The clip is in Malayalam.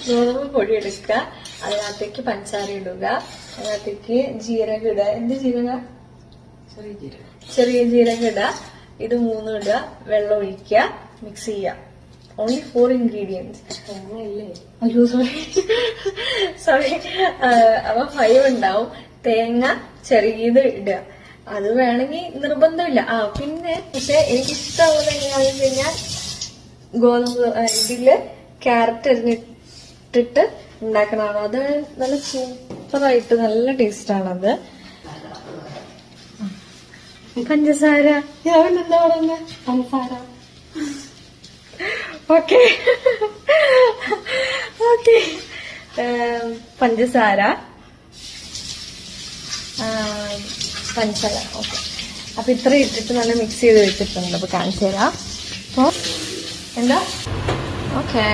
ഗോതമ്പ് പൊടി എടുക്കുക, അതിനകത്തേക്ക് പഞ്ചസാര ഇടുക, അതിനകത്തേക്ക് ജീരകം ഇടുക. എന്ത് ജീരകം? ചെറിയ ജീരകം ഇടുക. ഇത് 3 ഇടുക, വെള്ളം ഒഴിക്കുക, മിക്സ് ചെയ്യുക. Only 4 ingredients. അയ്യോ സോറി. അപ്പൊ 5 ഉണ്ടാവും. തേങ്ങ ചെറിയത് ഇടുക. അത് വേണമെങ്കിൽ നിർബന്ധമില്ല. പിന്നെ പക്ഷെ എനിക്കിഷ്ടമുള്ളത് എങ്ങനെയാണെന്ന് വെച്ച് കഴിഞ്ഞാൽ ഗോതമ്പ് ഇതില് ക്യാരറ്റ് അരിഞ്ഞിട്ടിട്ട് ഉണ്ടാക്കണതാണ്. അത് നല്ല സൂപ്പറായിട്ട് നല്ല ടേസ്റ്റാണത്. പഞ്ചസാര ഞാൻ എന്താ പറയുന്നത്? പഞ്ചസാര. Okay okay. പഞ്ചസാര ഓക്കെ. അപ്പൊ ഇത്ര ഇട്ടിട്ട് നല്ല മിക്സ് ചെയ്ത് വെച്ചിട്ടുണ്ട്. അപ്പൊ കാണിച്ചു തരാം. എന്താ? ഓക്കെ.